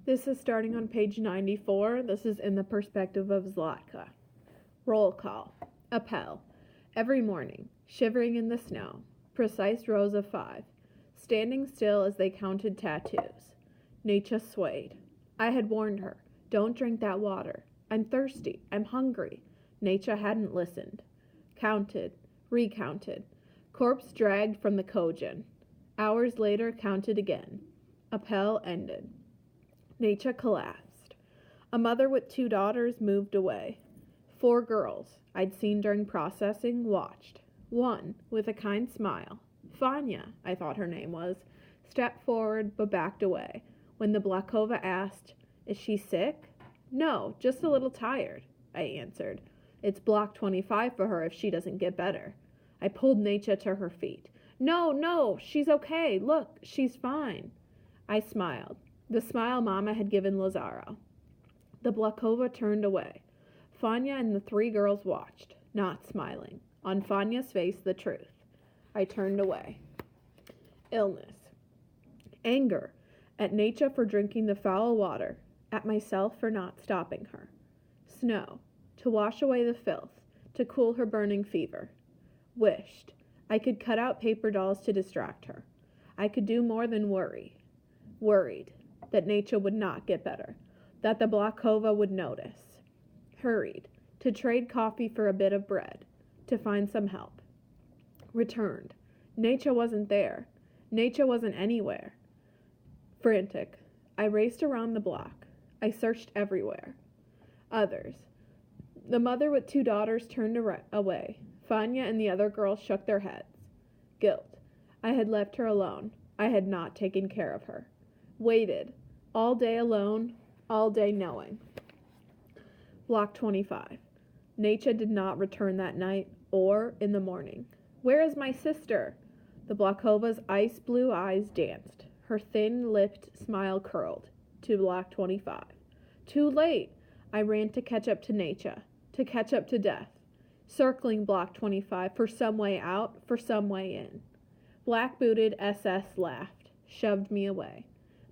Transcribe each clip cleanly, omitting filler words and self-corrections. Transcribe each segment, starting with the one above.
This is starting on page 94. This is in the perspective of Zlatka. Roll call. Appel. Every morning, shivering in the snow, precise rows of 5, standing still as they counted tattoos. Necha swayed. I had warned her, don't drink that water. I'm thirsty. I'm hungry. Necha hadn't listened. Counted. Recounted. Corpse dragged from the kojin. Hours later, counted again. Appel ended. Necha collapsed. A mother with 2 daughters moved away. 4 girls, I'd seen during processing, watched. One, with a kind smile, Fanya, I thought her name was, stepped forward but backed away. When the Blakova asked, Is she sick? No, just a little tired, I answered. It's block 25 for her if she doesn't get better. I pulled Necha to her feet. No, she's okay. Look, she's fine. I smiled. The smile Mama had given Lazaro. The Blakova turned away. Fanya and the 3 girls watched, not smiling. On Fanya's face, the truth. I turned away. Illness. Anger. At Necha for drinking the foul water. At myself for not stopping her. Snow. To wash away the filth. To cool her burning fever. Wished. I could cut out paper dolls to distract her. I could do more than worry. Worried. That Necha would not get better. That the Blakova would notice. Hurried. To trade coffee for a bit of bread. To find some help. Returned. Necha wasn't there. Necha wasn't anywhere. Frantic. I raced around the block. I searched everywhere. Others. The mother with 2 daughters turned away. Fanya and the other girls shook their heads. Guilt. I had left her alone. I had not taken care of her. Waited. All day alone. All day knowing. Block 25. Necha did not return that night or in the morning. Where is my sister? The Blakova's ice blue eyes danced. Her thin-lipped smile curled. To block 25. Too late. I ran to catch up to Necha. To catch up to death. Circling block 25 for some way out, for some way in. Black-booted SS laughed. Shoved me away.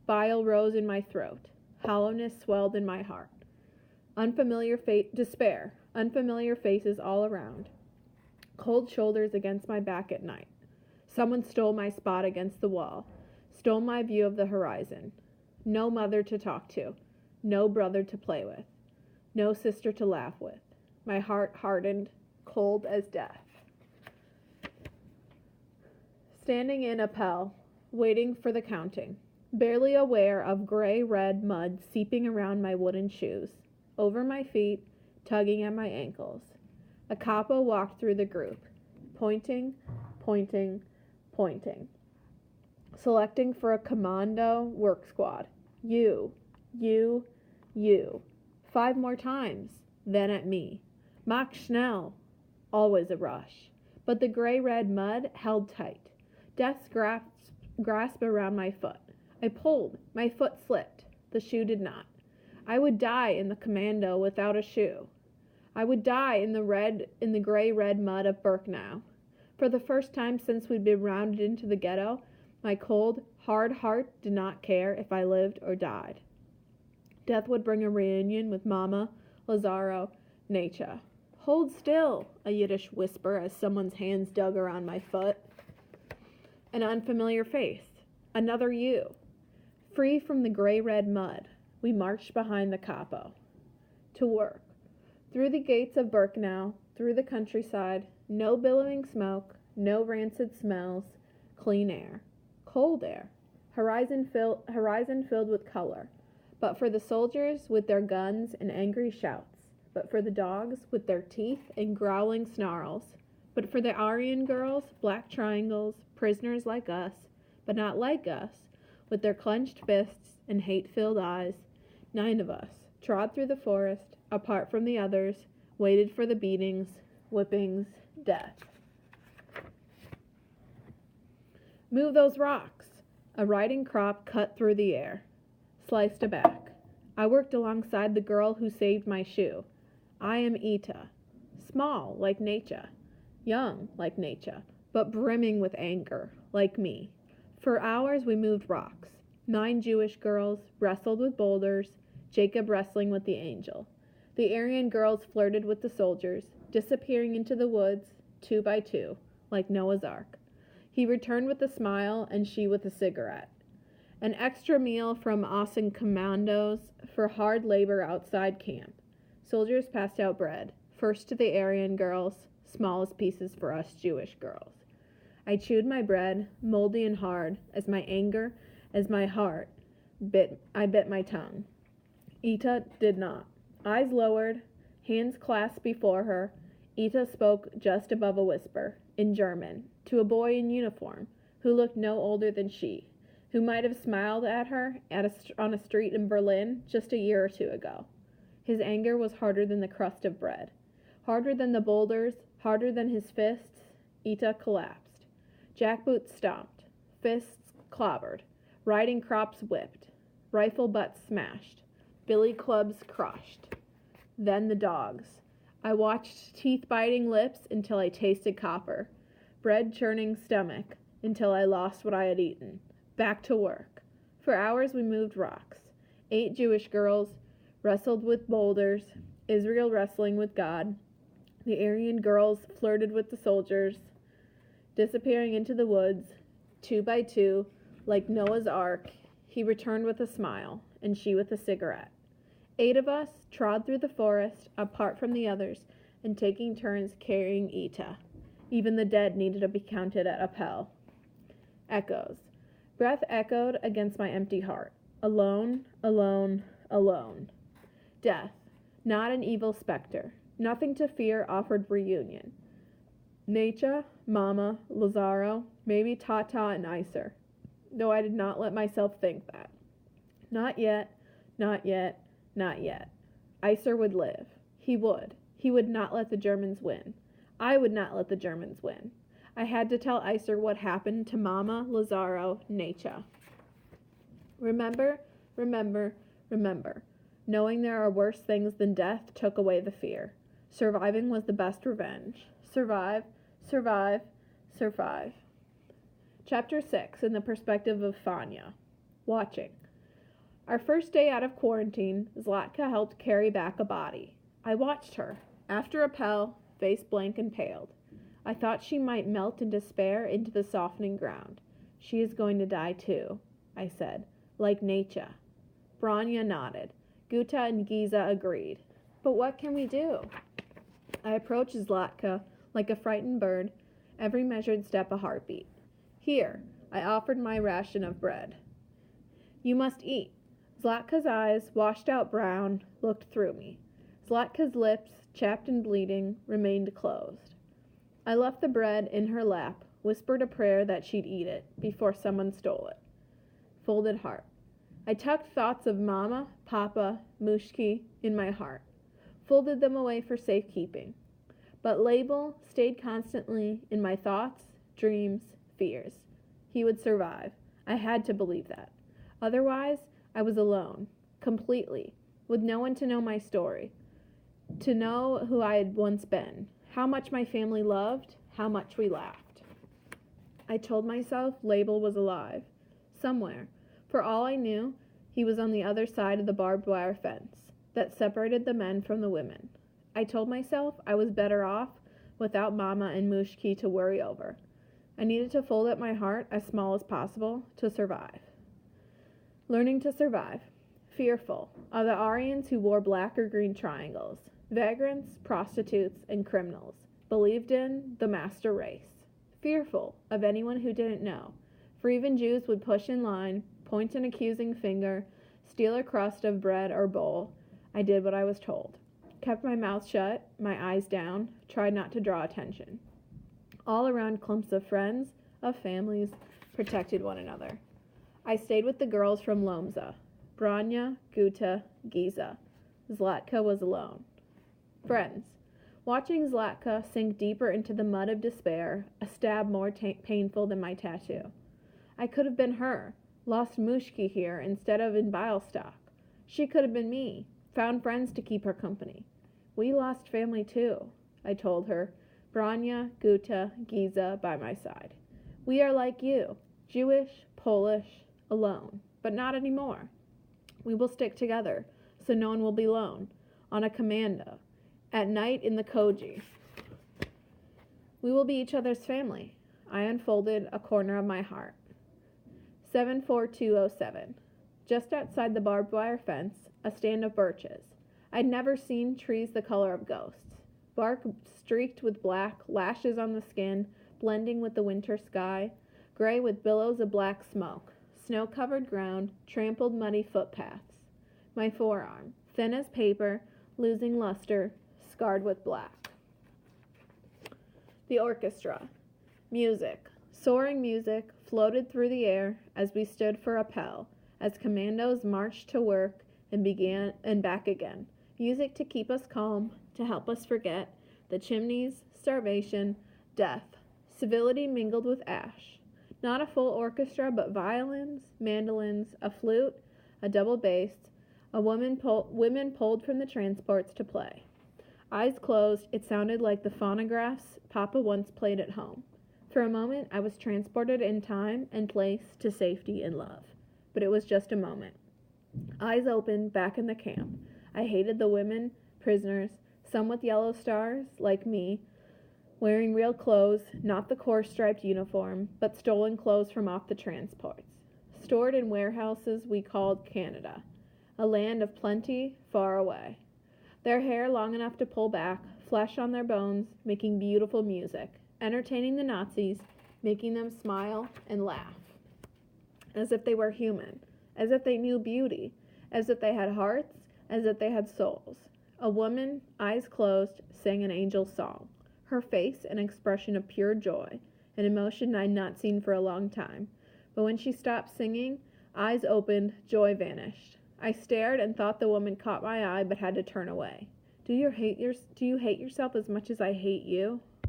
Bile rose in my throat. Hollowness swelled in my heart. Despair. Unfamiliar faces all around. Cold shoulders against my back at night. Someone stole my spot against the wall. Stole my view of the horizon. No mother to talk to. No brother to play with. No sister to laugh with. My heart hardened, cold as death. Standing in Appel, waiting for the counting. Barely aware of gray-red mud seeping around my wooden shoes, over my feet, tugging at my ankles. A capo walked through the group, pointing, selecting for a commando work squad. You. 5 more times, then at me. Mach schnell. Always a rush. But the gray-red mud held tight. Death's grasp around my foot. I pulled. My foot slipped. The shoe did not. I would die in the commando without a shoe. I would die in the gray-red mud of Birkenau. For the first time since we'd been rounded into the ghetto, my cold, hard heart did not care if I lived or died. Death would bring a reunion with Mama, Lazaro, Necha. Hold still, a Yiddish whisper as someone's hands dug around my foot. An unfamiliar face. Another you. Free from the gray-red mud, we marched behind the capo. To work. Through the gates of Birkenau, through the countryside, no billowing smoke, no rancid smells, clean air. Cold air. Horizon filled with color. But for the soldiers with their guns and angry shouts. But for the dogs with their teeth and growling snarls. But for the Aryan girls, black triangles, prisoners like us, but not like us, with their clenched fists and hate-filled eyes, 9 of us trod through the forest, apart from the others, waited for the beatings, whippings, death. Move those rocks! A riding crop cut through the air. Sliced a back. I worked alongside the girl who saved my shoe. I am Ita. Small, like Necha. Young, like Necha, but brimming with anger, like me. For hours we moved rocks. 9 Jewish girls wrestled with boulders, Jacob wrestling with the angel. The Aryan girls flirted with the soldiers, disappearing into the woods, 2 by 2, like Noah's Ark. He returned with a smile and she with a cigarette. An extra meal from Asen commandos for hard labor outside camp. Soldiers passed out bread, first to the Aryan girls, smallest pieces for us Jewish girls. I chewed my bread, moldy and hard, as my anger, as my heart, I bit my tongue. Ita did not. Eyes lowered, hands clasped before her, Ita spoke just above a whisper, in German, to a boy in uniform, who looked no older than she, who might have smiled at her on a street in Berlin just a year or two ago. His anger was harder than the crust of bread, harder than the boulders, harder than his fists. Ita collapsed. Jackboots stomped, fists clobbered, riding crops whipped, rifle butts smashed, billy clubs crushed. Then the dogs. I watched teeth-biting lips until I tasted copper, bread-churning stomach until I lost what I had eaten. Back to work. For hours we moved rocks. 8 Jewish girls wrestled with boulders, Israel wrestling with God. The Aryan girls flirted with the soldiers, disappearing into the woods, 2 by 2, like Noah's Ark. He returned with a smile, and she with a cigarette. 8 of us trod through the forest, apart from the others, and taking turns carrying Ita. Even the dead needed to be counted at Appel. Echoes. Breath echoed against my empty heart. Alone, alone, alone. Death. Not an evil specter. Nothing to fear offered reunion. Necha, Mama, Lazaro, maybe Tata and Iser. Though I did not let myself think that. Not yet, not yet, not yet. Iser would live. He would. He would not let the Germans win. I would not let the Germans win. I had to tell Iser what happened to Mama, Lazaro, Necha. Remember, remember, remember. Knowing there are worse things than death took away the fear. Surviving was the best revenge. Survive, survive, survive. Chapter 6, in the perspective of Fanya. Watching. Our first day out of quarantine, Zlatka helped carry back a body. I watched her. After Appel, face blank and paled. I thought she might melt in despair into the softening ground. She is going to die too, I said, like Necha. Branya nodded. Guta and Giza agreed. But what can we do? I approached Zlatka like a frightened bird, every measured step a heartbeat. Here, I offered my ration of bread. You must eat. Zlatka's eyes, washed out brown, looked through me. Zlatka's lips, chapped and bleeding, remained closed. I left the bread in her lap, whispered a prayer that she'd eat it before someone stole it. Folded heart. I tucked thoughts of Mama, Papa, Mushki in my heart, folded them away for safekeeping. But Label stayed constantly in my thoughts, dreams, fears. He would survive. I had to believe that. Otherwise, I was alone, completely, with no one to know my story, to know who I had once been, how much my family loved, how much we laughed. I told myself Label was alive, somewhere. For all I knew, he was on the other side of the barbed wire fence that separated the men from the women. I told myself I was better off without Mama and Mushki to worry over. I needed to fold up my heart as small as possible to survive. Learning to survive. Fearful of the Aryans who wore black or green triangles, vagrants, prostitutes, and criminals, believed in the master race. Fearful of anyone who didn't know, for even Jews would push in line, point an accusing finger, steal a crust of bread or bowl. I did what I was told. Kept my mouth shut, my eyes down, tried not to draw attention. All around clumps of friends, of families, protected one another. I stayed with the girls from Lomza. Branya, Guta, Giza. Zlatka was alone. Friends. Watching Zlatka sink deeper into the mud of despair, a stab more painful than my tattoo. I could have been her, lost Mushki here instead of in Bialystok. She could have been me, found friends to keep her company. We lost family too, I told her, Branya, Guta, Giza by my side. We are like you, Jewish, Polish, alone, but not anymore. We will stick together, so no one will be alone, on a commando, at night in the koji. We will be each other's family. I unfolded a corner of my heart. 74207. Just outside the barbed wire fence, a stand of birches. I'd never seen trees the color of ghosts. Bark streaked with black, lashes on the skin, blending with the winter sky, gray with billows of black smoke, snow-covered ground, trampled muddy footpaths. My forearm, thin as paper, losing luster, scarred with black. The orchestra. Music. Soaring music floated through the air as we stood for rappel, as commandos marched to work and back again. Music to keep us calm, to help us forget the chimneys, starvation, death, civility mingled with ash. Not a full orchestra, but violins, mandolins, a flute, a double bass, women pulled from the transports to play. Eyes closed, it sounded like the phonographs Papa once played at home. For a moment, I was transported in time and place to safety and love. But it was just a moment. Eyes open, back in the camp. I hated the women, prisoners, some with yellow stars, like me, wearing real clothes, not the coarse-striped uniform, but stolen clothes from off the transports, stored in warehouses we called Canada, a land of plenty, far away. Their hair long enough to pull back, flesh on their bones, making beautiful music, entertaining the Nazis, making them smile and laugh, as if they were human, as if they knew beauty, as if they had hearts, as if they had souls. A woman, eyes closed, sang an angel song, her face an expression of pure joy, an emotion I'd not seen for a long time. But when she stopped singing, eyes opened, joy vanished. I stared and thought the woman caught my eye but had to turn away. Do you hate yourself as much as I hate you?